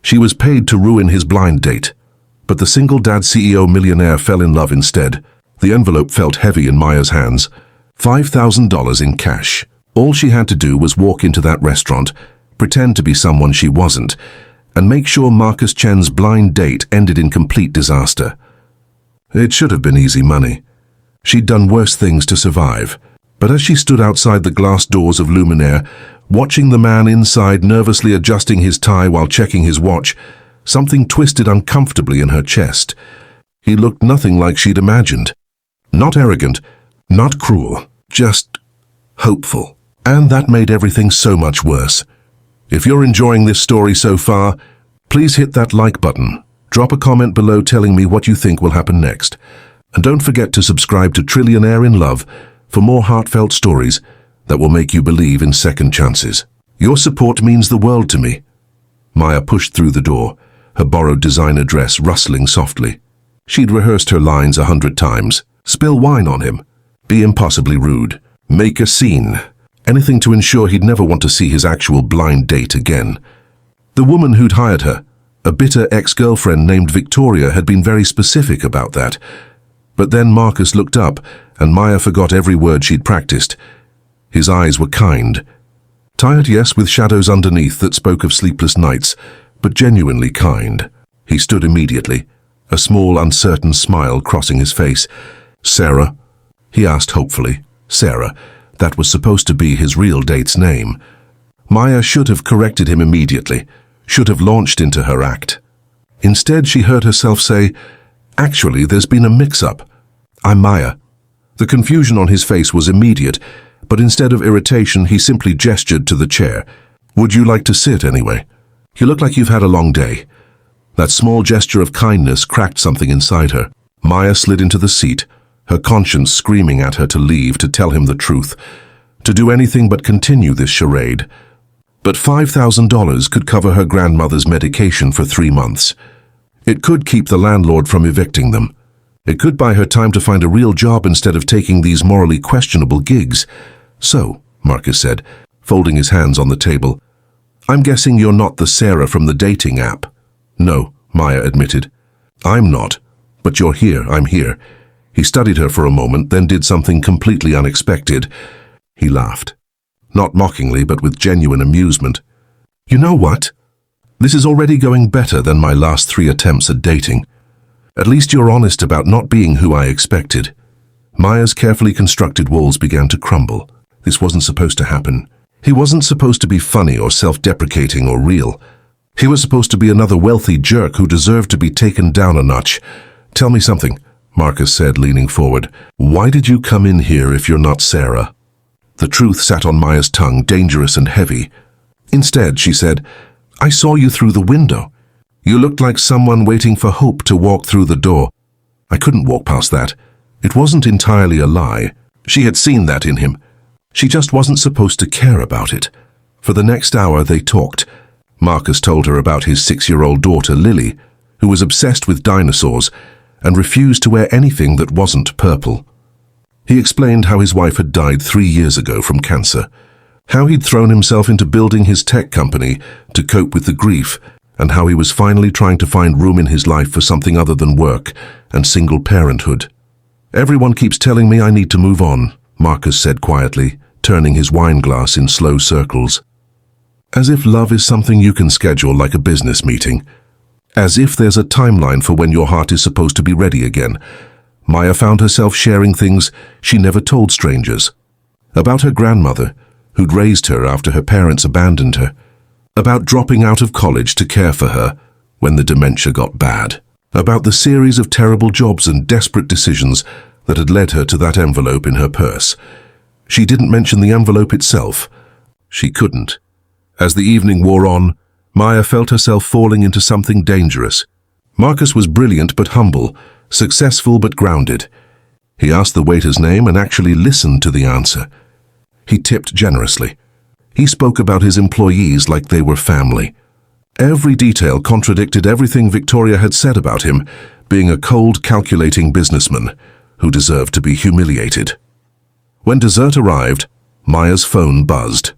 She was paid to ruin his blind date. But the single-dad CEO millionaire fell in love instead. The envelope felt heavy in Maya's hands. $5,000 in cash. All she had to do was walk into that restaurant, pretend to be someone she wasn't, and make sure Marcus Chen's blind date ended in complete disaster. It should have been easy money. She'd done worse things to survive. But as she stood outside the glass doors of Luminaire, watching the man inside nervously adjusting his tie while checking his watch, something twisted uncomfortably in her chest. He looked nothing like she'd imagined. Not arrogant, not cruel, just hopeful. And that made everything so much worse. If you're enjoying this story so far, please hit that like button. Drop a comment below telling me what you think will happen next. And don't forget to subscribe to Trillionaire in Love for more heartfelt stories that will make you believe in second chances. Your support means the world to me. Maya pushed through the door, her borrowed designer dress rustling softly. She'd rehearsed her lines 100 times. Spill wine on him. Be impossibly rude. Make a scene. Anything to ensure he'd never want to see his actual blind date again. The woman who'd hired her, a bitter ex-girlfriend named Victoria, had been very specific about that. But then Marcus looked up, and Maya forgot every word she'd practiced. His eyes were kind. Tired, yes, with shadows underneath that spoke of sleepless nights, but genuinely kind. He stood immediately, a small, uncertain smile crossing his face. "Sarah?" he asked hopefully. Sarah. That was supposed to be his real date's name. Maya should have corrected him immediately, should have launched into her act. Instead, she heard herself say, "Actually, there's been a mix-up. I'm Maya." The confusion on his face was immediate, but instead of irritation, he simply gestured to the chair. "Would you like to sit anyway? You look like you've had a long day." That small gesture of kindness cracked something inside her. Maya slid into the seat, her conscience screaming at her to leave, to tell him the truth, to do anything but continue this charade. But $5,000 could cover her grandmother's medication for 3 months. It could keep the landlord from evicting them. It could buy her time to find a real job instead of taking these morally questionable gigs. "So," Marcus said, folding his hands on the table, "I'm guessing you're not the Sarah from the dating app." "No," Maya admitted. "I'm not. But you're here, I'm here." He studied her for a moment, then did something completely unexpected. He laughed. Not mockingly, but with genuine amusement. "You know what? This is already going better than my last 3 attempts at dating. At least you're honest about not being who I expected." Maya's carefully constructed walls began to crumble. This wasn't supposed to happen. He wasn't supposed to be funny or self-deprecating or real. He was supposed to be another wealthy jerk who deserved to be taken down a notch. "Tell me something," Marcus said, leaning forward. "Why did you come in here if you're not Sarah?" The truth sat on Maya's tongue, dangerous and heavy. Instead, she said, "I saw you through the window. You looked like someone waiting for hope to walk through the door. I couldn't walk past that. It wasn't entirely a lie. She had seen that in him. She just wasn't supposed to care about it." For the next hour they talked. Marcus told her about his 6-year-old daughter, Lily, who was obsessed with dinosaurs and refused to wear anything that wasn't purple. He explained how his wife had died 3 years ago from cancer, how he'd thrown himself into building his tech company to cope with the grief, and how he was finally trying to find room in his life for something other than work and single parenthood. "Everyone keeps telling me I need to move on," Marcus said quietly, turning his wine glass in slow circles. "As if love is something you can schedule like a business meeting. As if there's a timeline for when your heart is supposed to be ready again." Maya found herself sharing things she never told strangers. About her grandmother, who'd raised her after her parents abandoned her. About dropping out of college to care for her when the dementia got bad. About the series of terrible jobs and desperate decisions that had led her to that envelope in her purse. She didn't mention the envelope itself. She couldn't. As the evening wore on, Maya felt herself falling into something dangerous. Marcus was brilliant but humble, successful but grounded. He asked the waiter's name and actually listened to the answer. He tipped generously. He spoke about his employees like they were family. Every detail contradicted everything Victoria had said about him, being a cold, calculating businessman who deserved to be humiliated. When dessert arrived, Maya's phone buzzed.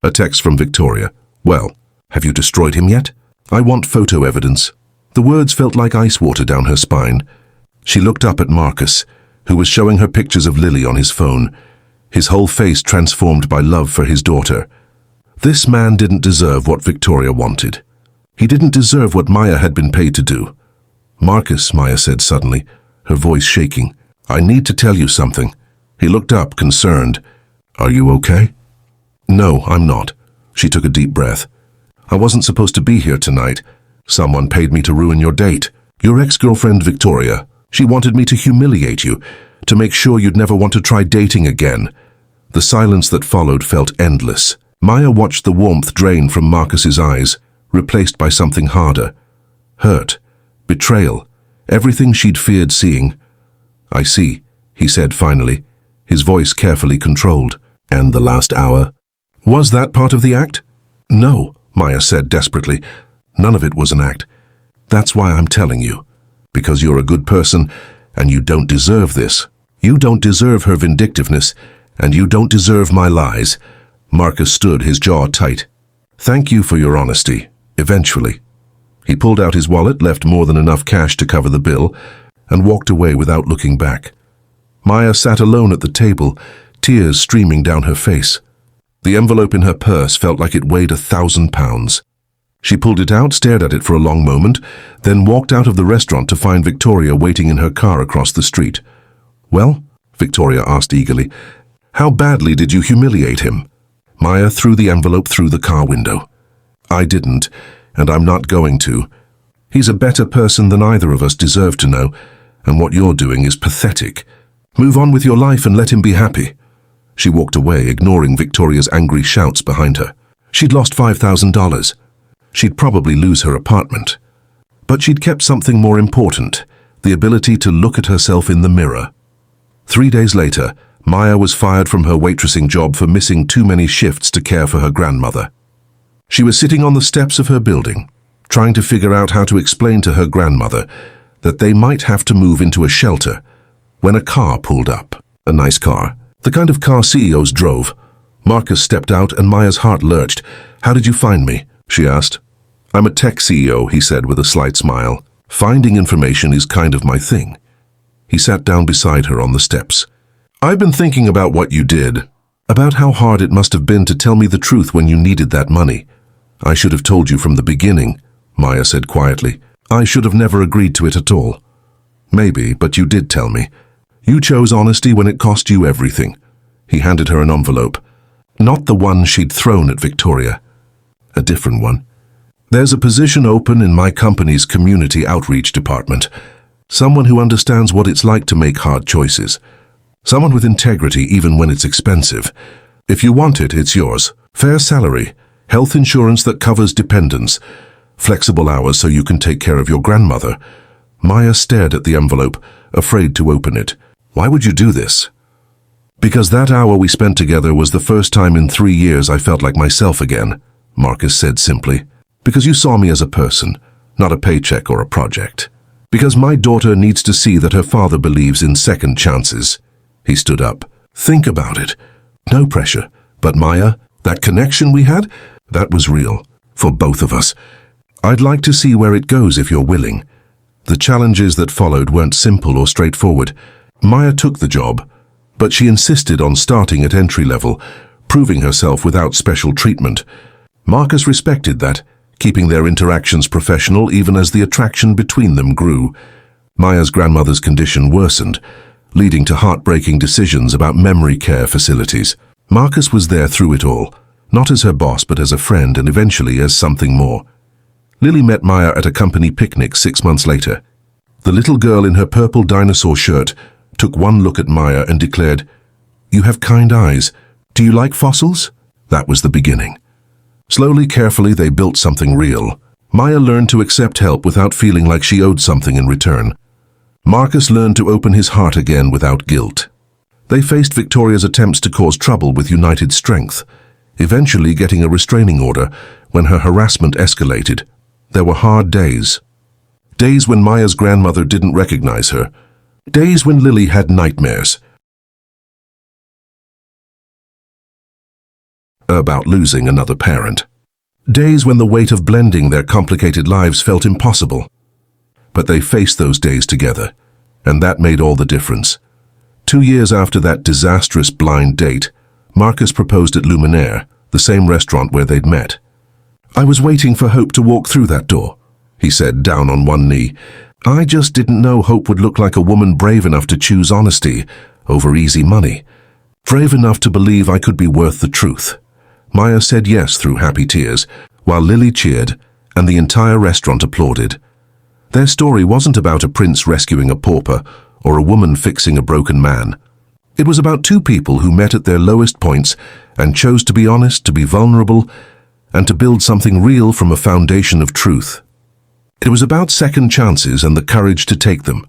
A text from Victoria. "Well, have you destroyed him yet?" I want photo evidence. The words felt like ice water down her spine. She looked up at Marcus, who was showing her pictures of Lily on his phone, his whole face transformed by love for his daughter. This man didn't deserve what Victoria wanted. He didn't deserve what Maya had been paid to do. Marcus, Maya said suddenly, her voice shaking. I need to tell you something. He looked up, concerned. Are you okay? No, I'm not. She took a deep breath. I wasn't supposed to be here tonight. Someone paid me to ruin your date. Your ex-girlfriend, Victoria. She wanted me to humiliate you, to make sure you'd never want to try dating again. The silence that followed felt endless. Maya watched the warmth drain from Marcus's eyes, replaced by something harder. Hurt. Betrayal. Everything she'd feared seeing. I see, he said finally, his voice carefully controlled. And the last hour? Was that part of the act? No, Maya said desperately. None of it was an act. That's why I'm telling you. Because you're a good person, and you don't deserve this. You don't deserve her vindictiveness, and you don't deserve my lies. Marcus stood, his jaw tight. Thank you for your honesty. Eventually. He pulled out his wallet, left more than enough cash to cover the bill, and walked away without looking back. Maya sat alone at the table, tears streaming down her face. The envelope in her purse felt like it weighed 1,000 pounds. She pulled it out, stared at it for a long moment, then walked out of the restaurant to find Victoria waiting in her car across the street. Well, Victoria asked eagerly, how badly did you humiliate him? Maya threw the envelope through the car window. I didn't, and I'm not going to. He's a better person than either of us deserve to know, and what you're doing is pathetic. Move on with your life and let him be happy. She walked away, ignoring Victoria's angry shouts behind her. She'd lost $5,000. She'd probably lose her apartment. But she'd kept something more important, the ability to look at herself in the mirror. 3 days later, Maya was fired from her waitressing job for missing too many shifts to care for her grandmother. She was sitting on the steps of her building, trying to figure out how to explain to her grandmother that they might have to move into a shelter, when a car pulled up. A nice car. The kind of car CEOs drove. Marcus stepped out and Maya's heart lurched. How did you find me? She asked. I'm a tech CEO, he said with a slight smile. Finding information is kind of my thing. He sat down beside her on the steps. I've been thinking about what you did, about how hard it must have been to tell me the truth when you needed that money. I should have told you from the beginning, Maya said quietly. I should have never agreed to it at all. Maybe, but you did tell me. You chose honesty when it cost you everything. He handed her an envelope. Not the one she'd thrown at Victoria. A different one. There's a position open in my company's community outreach department. Someone who understands what it's like to make hard choices. Someone with integrity even when it's expensive. If you want it, it's yours. Fair salary, health insurance that covers dependents, flexible hours so you can take care of your grandmother. Maya stared at the envelope, afraid to open it. Why would you do this? Because that hour we spent together was the first time in 3 years I felt like myself again, Marcus said simply. Because you saw me as a person, not a paycheck or a project. Because my daughter needs to see that her father believes in second chances. He stood up. Think about it. No pressure. But Maya, that connection we had, that was real. For both of us. I'd like to see where it goes if you're willing. The challenges that followed weren't simple or straightforward. Maya took the job, but she insisted on starting at entry level, proving herself without special treatment. Marcus respected that, keeping their interactions professional even as the attraction between them grew. Maya's grandmother's condition worsened, leading to heartbreaking decisions about memory care facilities. Marcus was there through it all, not as her boss but as a friend and eventually as something more. Lily met Maya at a company picnic 6 months later. The little girl in her purple dinosaur shirt took one look at Maya and declared, "You have kind eyes. Do you like fossils?" That was the beginning. Slowly, carefully, they built something real. Maya learned to accept help without feeling like she owed something in return. Marcus learned to open his heart again without guilt. They faced Victoria's attempts to cause trouble with united strength, eventually getting a restraining order when her harassment escalated. There were hard days. Days when Maya's grandmother didn't recognize her. Days when Lily had nightmares about losing another parent. Days when the weight of blending their complicated lives felt impossible. But they faced those days together, and that made all the difference. 2 years after that disastrous blind date, Marcus proposed at Luminaire, the same restaurant where they'd met. "I was waiting for Hope to walk through that door," he said, down on one knee. "I just didn't know Hope would look like a woman brave enough to choose honesty over easy money. Brave enough to believe I could be worth the truth." Maya said yes through happy tears, while Lily cheered, and the entire restaurant applauded. Their story wasn't about a prince rescuing a pauper or a woman fixing a broken man. It was about two people who met at their lowest points and chose to be honest, to be vulnerable, and to build something real from a foundation of truth. It was about second chances and the courage to take them.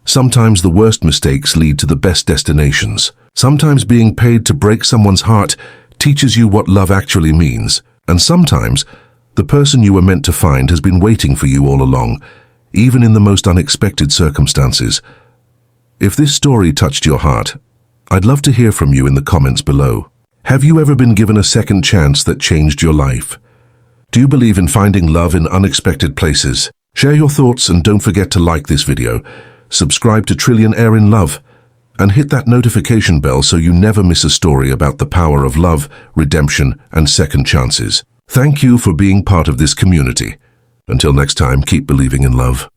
Sometimes the worst mistakes lead to the best destinations. Sometimes being paid to break someone's heart teaches you what love actually means. And sometimes the person you were meant to find has been waiting for you all along, even in the most unexpected circumstances. If this story touched your heart, I'd love to hear from you in the comments below. Have you ever been given a second chance that changed your life? Do you believe in finding love in unexpected places? Share your thoughts and don't forget to like this video, subscribe to Trillionaire in Love, and hit that notification bell so you never miss a story about the power of love, redemption, and second chances. Thank you for being part of this community. Until next time, keep believing in love.